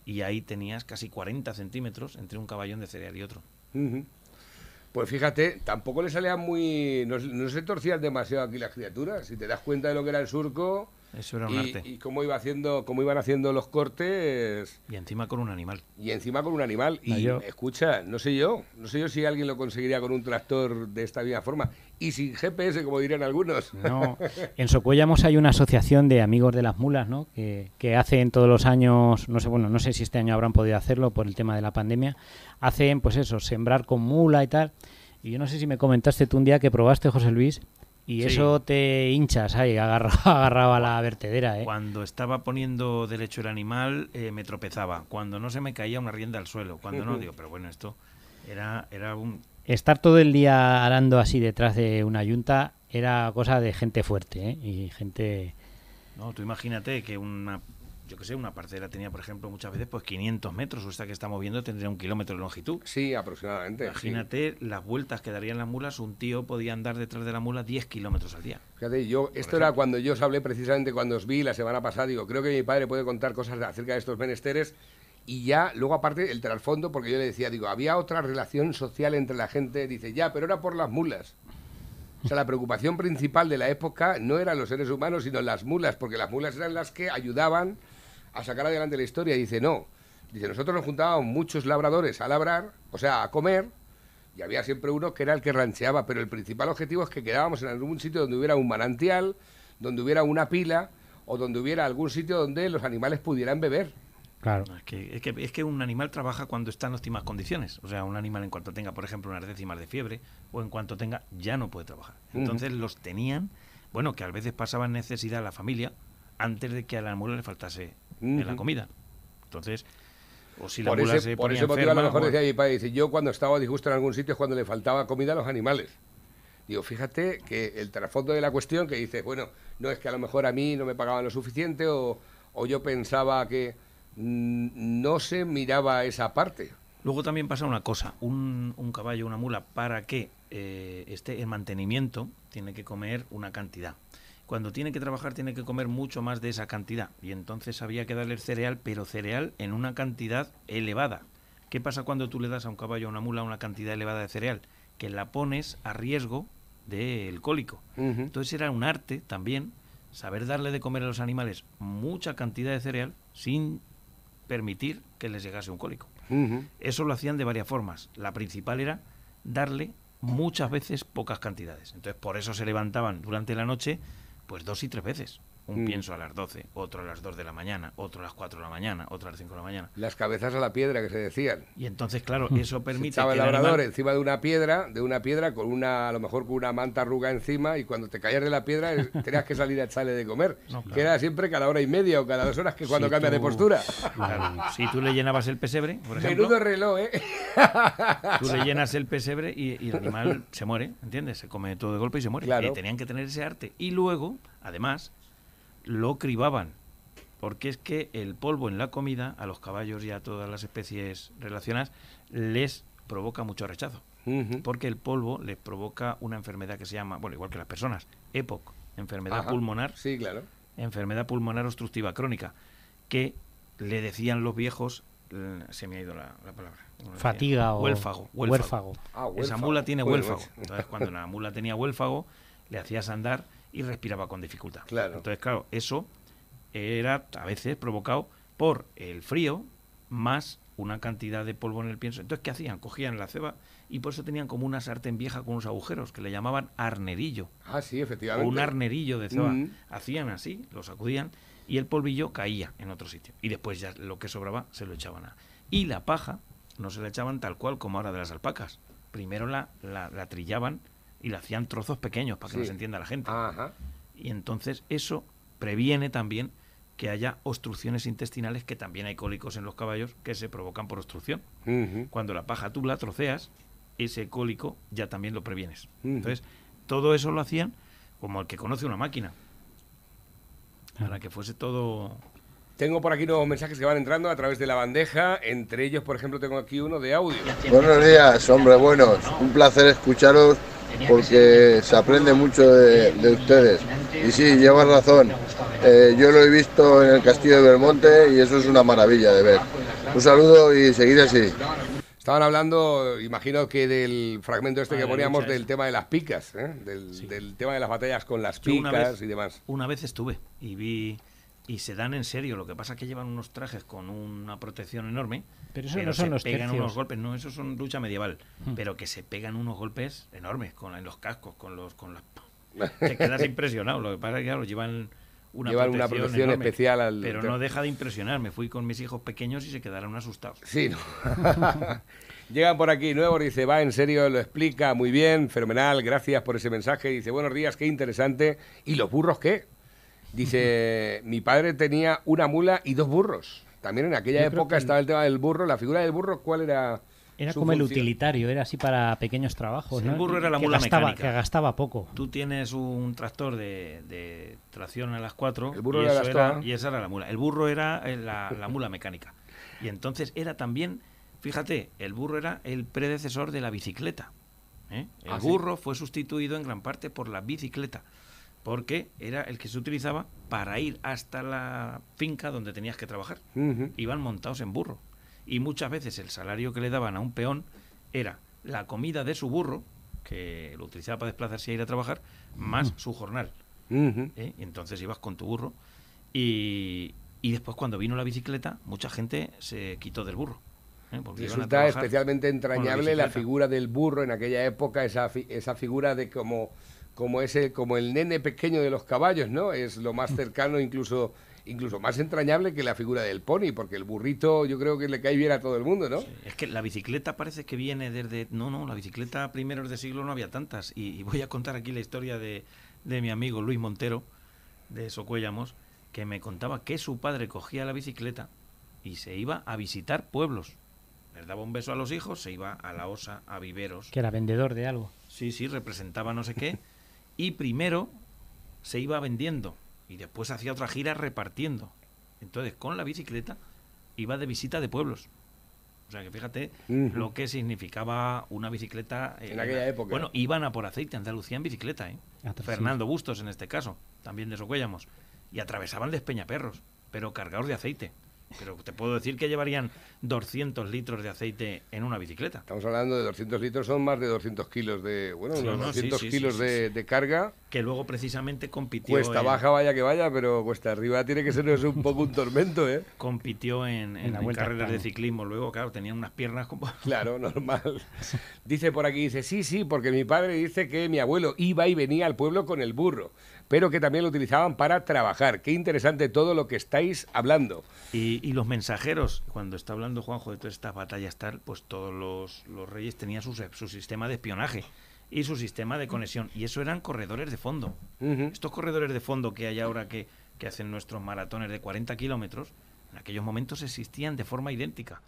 Y ahí tenías casi 40 centímetros entre un caballón de cereal y otro. Pues fíjate, tampoco le salían muy... No se torcían demasiado aquí las criaturas. Si te das cuenta de lo que era el surco... Eso era un arte. Y cómo iban haciendo los cortes... Y encima con un animal. Escucha, no sé yo si alguien lo conseguiría con un tractor de esta misma forma. Y sin GPS, como dirían algunos. No, en Socollamos hay una asociación de amigos de las mulas, ¿no? Que hacen todos los años, no sé si este año habrán podido hacerlo por el tema de la pandemia, hacen pues eso, sembrar con mula y tal. Y yo no sé si me comentaste tú un día que probaste, José Luis, y sí, eso te hinchas ahí, agarraba la vertedera, ¿eh? Cuando estaba poniendo derecho el animal, me tropezaba. Cuando no se me caía una rienda al suelo. Cuando no, digo, pero bueno, esto era un... Estar todo el día arando así detrás de una yunta era cosa de gente fuerte, ¿eh? Y gente... No, tú imagínate que una parcela tenía, por ejemplo, muchas veces pues 500 metros, o esta que estamos viendo tendría 1 kilómetro de longitud. Sí, aproximadamente. Imagínate las vueltas que darían las mulas, un tío podía andar detrás de la mula 10 kilómetros al día. Fíjate, esto era cuando yo os hablé precisamente cuando os vi la semana pasada, digo, creo que mi padre puede contar cosas acerca de estos menesteres. Y ya, luego aparte, el trasfondo, porque yo le decía, digo, había otra relación social entre la gente, dice, ya, pero era por las mulas. O sea, la preocupación principal de la época no eran los seres humanos, sino las mulas, porque las mulas eran las que ayudaban a sacar adelante la historia. Y dice, no, dice, nosotros nos juntábamos muchos labradores a labrar, o sea, a comer, y había siempre uno que era el que rancheaba, pero el principal objetivo es que quedábamos en algún sitio donde hubiera un manantial, donde hubiera una pila, o donde hubiera algún sitio donde los animales pudieran beber. Claro. Es que un animal trabaja cuando está en óptimas condiciones. O sea, un animal en cuanto tenga, por ejemplo, unas décimas de fiebre o en cuanto tenga, ya no puede trabajar. Entonces los tenían, bueno, que a veces pasaban necesidad a la familia antes de que a la mula le faltase en la comida. Entonces, o si la mula se ponía por ese motivo enferma, a lo mejor decía mi padre, dice, yo cuando estaba disgusto en algún sitio es cuando le faltaba comida a los animales. Digo, fíjate que el trasfondo de la cuestión que dice, bueno, no es que a lo mejor a mí no me pagaban lo suficiente o yo pensaba que no se miraba esa parte. Luego también pasa una cosa, un caballo, una mula, para que esté en mantenimiento, tiene que comer una cantidad. Cuando tiene que trabajar tiene que comer mucho más de esa cantidad y entonces había que darle cereal, pero cereal en una cantidad elevada. ¿Qué pasa cuando tú le das a un caballo o a una mula una cantidad elevada de cereal? Que la pones a riesgo del cólico. Entonces era un arte también saber darle de comer a los animales mucha cantidad de cereal sin permitir que les llegase un cólico. Eso lo hacían de varias formas. La principal era darle muchas veces pocas cantidades. Entonces por eso se levantaban durante la noche pues 2 y 3 veces. Un pienso a las 12, otro a las 2 de la mañana, otro a las 4 de la mañana, otro a las 5 de la mañana. Las cabezas a la piedra que se decían. Y entonces, claro, eso permite estaba que el labrador encima de una piedra con a lo mejor con una manta arruga encima, y cuando te caías de la piedra tenías que salir a echarle de comer. No, claro. Que era siempre cada hora y media o cada 2 horas, que cuando cambia de postura. Claro, si tú le llenabas el pesebre, por ejemplo. Menudo reloj, ¿eh? Tú le llenas el pesebre y el animal se muere, ¿entiendes? Se come todo de golpe y se muere. Claro. Tenían que tener ese arte. Y luego, además, lo cribaban. porque es que el polvo en la comida, a los caballos y a todas las especies relacionadas, les provoca mucho rechazo. Porque el polvo les provoca una enfermedad que se llama, bueno, igual que las personas, EPOC, enfermedad pulmonar. Sí, claro. Enfermedad pulmonar obstructiva crónica, que le decían los viejos, se me ha ido la palabra. Fatiga o huélfago. Huérfago. Esa mula tiene huélfago. Entonces, cuando la mula tenía huélfago, le hacías andar y respiraba con dificultad. Claro. Entonces, claro, eso era a veces provocado por el frío más una cantidad de polvo en el pienso. Entonces, ¿qué hacían? Cogían la ceba y por eso tenían como una sartén vieja con unos agujeros que le llamaban arnerillo. Ah, sí, efectivamente. O un arnerillo de ceba. Hacían así, lo sacudían y el polvillo caía en otro sitio. Y después ya lo que sobraba se lo echaban a... Y la paja no se la echaban tal cual como ahora de las alpacas. Primero la trillaban y la hacían trozos pequeños para que nos entienda la gente. Ajá. Y entonces eso previene también que haya obstrucciones intestinales, que también hay cólicos en los caballos que se provocan por obstrucción. Cuando la paja tú la troceas, ese cólico ya también lo previenes. Entonces, todo eso lo hacían como el que conoce una máquina, para que fuese todo... Tengo por aquí nuevos mensajes que van entrando a través de la bandeja. Entre ellos, por ejemplo, tengo aquí uno de audio. Buenos días, hombre, buenos. Un placer escucharos porque se aprende mucho de ustedes. Y sí, llevas razón. Yo lo he visto en el castillo de Belmonte y eso es una maravilla de ver. Un saludo y seguid así. Estaban hablando, imagino que del fragmento este que poníamos del tema de las picas, del tema de las batallas con las picas y demás. Una vez estuve y vi... Y se dan en serio, lo que pasa es que llevan unos trajes con una protección enorme. Pero eso no son los pegan tercios. unos golpes, no, eso son lucha medieval. Pero que se pegan unos golpes enormes en los cascos, con las... Te quedas impresionado, lo que pasa es que claro, llevan una protección enorme, especial pero no deja de impresionar. Me fui con mis hijos pequeños y se quedaron asustados. Sí, ¿no? Llegan por aquí nuevos, dice, va, en serio, lo explica muy bien, fenomenal, gracias por ese mensaje. Dice, buenos días, qué interesante. ¿Y los burros qué? Dice, mi padre tenía una mula y 2 burros. También en aquella época estaba el tema del burro. La figura del burro, ¿cuál era? Era como el utilitario, era así para pequeños trabajos, sí, ¿no? El burro era la mula mecánica. Que gastaba poco. Tú tienes un tractor de tracción a las 4 el burro y esa era la mula. El burro era la mula mecánica. Y entonces era también, fíjate, el burro era el predecesor de la bicicleta. El burro fue sustituido en gran parte por la bicicleta, porque era el que se utilizaba para ir hasta la finca donde tenías que trabajar. Iban montados en burro. Y muchas veces el salario que le daban a un peón era la comida de su burro, que lo utilizaba para desplazarse a ir a trabajar, más su jornal. Y entonces ibas con tu burro. Y después, cuando vino la bicicleta, mucha gente se quitó del burro. Resulta especialmente entrañable la figura del burro en aquella época, esa figura de como el nene pequeño de los caballos, ¿no? Es lo más cercano, incluso más entrañable que la figura del pony, porque el burrito yo creo que le cae bien a todo el mundo, ¿no? Sí, es que la bicicleta parece que viene desde... No, la bicicleta a primeros de siglo no había tantas. Y voy a contar aquí la historia de mi amigo Luis Montero, de Socuéllamos, que me contaba que su padre cogía la bicicleta y se iba a visitar pueblos. Les daba un beso a los hijos, se iba a la Osa, a Viveros. Que era vendedor de algo. Sí, representaba no sé qué. Y primero se iba vendiendo y después hacía otra gira repartiendo. Entonces, con la bicicleta iba de visita de pueblos. O sea, que fíjate lo que significaba una bicicleta en aquella época. Bueno, iban a por aceite, Andalucía en bicicleta, Fernando Bustos, en este caso, también de Socuéllamos. Y atravesaban Despeñaperros, pero cargados de aceite. Pero te puedo decir que llevarían 200 litros de aceite en una bicicleta. Estamos hablando de 200 litros, son más de 200 kilos de... Bueno, unos 200 kilos de carga. Que luego precisamente compitió... Cuesta baja, vaya que vaya, pero cuesta arriba tiene que ser un poco un tormento, ¿eh? Compitió en carreras de ciclismo. Luego, claro, tenía unas piernas como... Claro, normal. Dice por aquí, dice, sí, porque mi padre dice que mi abuelo iba y venía al pueblo con el burro, pero que también lo utilizaban para trabajar. Qué interesante todo lo que estáis hablando. Y los mensajeros, cuando está hablando Juanjo de todas estas batallas tal, pues todos los reyes tenían su sistema de espionaje y su sistema de conexión. Y eso eran corredores de fondo. Estos corredores de fondo que hay ahora que hacen nuestros maratones de 40 kilómetros, en aquellos momentos existían de forma idéntica.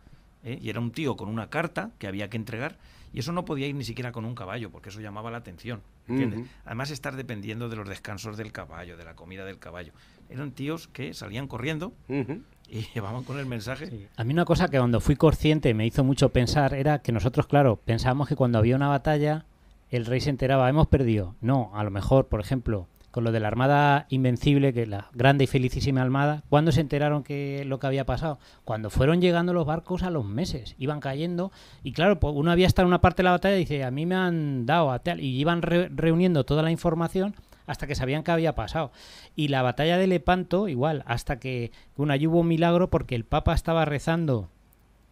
y era un tío con una carta que había que entregar, y eso no podía ir ni siquiera con un caballo, porque eso llamaba la atención, ¿entiendes? Además, estar dependiendo de los descansos del caballo, de la comida del caballo. Eran tíos que salían corriendo y llevaban con el mensaje. Sí. A mí una cosa que cuando fui consciente me hizo mucho pensar era que nosotros, claro, pensábamos que cuando había una batalla el rey se enteraba, hemos perdido. No, a lo mejor, por ejemplo, con lo de la Armada Invencible, que es la grande y felicísima Armada, ¿cuándo se enteraron que lo que había pasado? Cuando fueron llegando los barcos a los meses, iban cayendo, y claro, pues uno había estado en una parte de la batalla y dice, a mí me han dado a tal, y iban reuniendo toda la información hasta que sabían qué había pasado. Y la batalla de Lepanto, igual, hasta que, bueno, allí hubo un milagro porque el Papa estaba rezando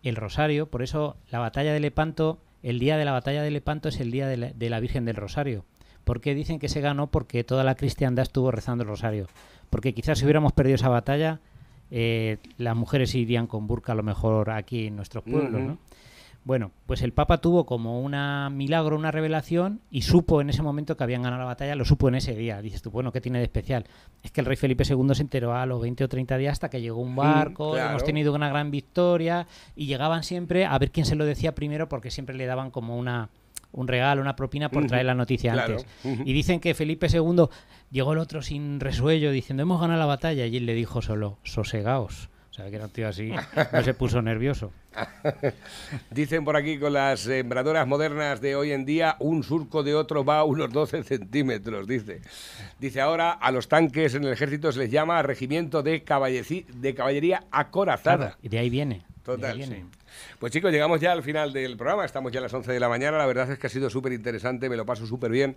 el rosario, por eso la batalla de Lepanto, el día de la batalla de Lepanto es el día de la Virgen del Rosario. ¿Por qué dicen que se ganó? Porque toda la cristiandad estuvo rezando el rosario. Porque quizás si hubiéramos perdido esa batalla, las mujeres irían con burka a lo mejor aquí en nuestros pueblos, ¿no? Bueno, pues el Papa tuvo como un milagro, una revelación, y supo en ese momento que habían ganado la batalla, lo supo en ese día. Dices tú, bueno, ¿qué tiene de especial? Es que el rey Felipe II se enteró a los 20 o 30 días hasta que llegó un barco, claro. Hemos tenido una gran victoria, y llegaban siempre a ver quién se lo decía primero, porque siempre le daban como un regalo, una propina por traer la noticia antes. Y dicen que Felipe II llegó el otro sin resuello diciendo, hemos ganado la batalla, y él le dijo solo, sosegaos. O sea, que era un tío así, no se puso nervioso. Dicen por aquí, con las sembradoras modernas de hoy en día, un surco de otro va a unos 12 centímetros, dice. Dice, ahora a los tanques en el ejército se les llama regimiento de caballería acorazada. Claro, y de ahí viene. Total, sí. Pues chicos, llegamos ya al final del programa, estamos ya a las 11 de la mañana, la verdad es que ha sido súper interesante, me lo paso súper bien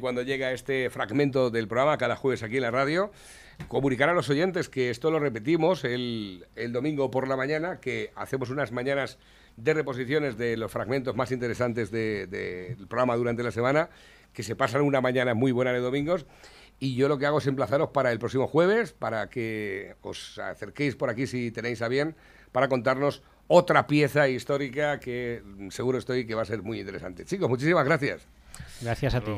cuando llega este fragmento del programa cada jueves aquí en la radio. Comunicar a los oyentes que esto lo repetimos el domingo por la mañana, que hacemos unas mañanas de reposiciones de los fragmentos más interesantes del programa durante la semana, que se pasan una mañana muy buena de domingos. Y yo lo que hago es emplazaros para el próximo jueves, para que os acerquéis por aquí si tenéis a bien, para contarnos otra pieza histórica que seguro estoy que va a ser muy interesante. Chicos, muchísimas gracias. Gracias a ti.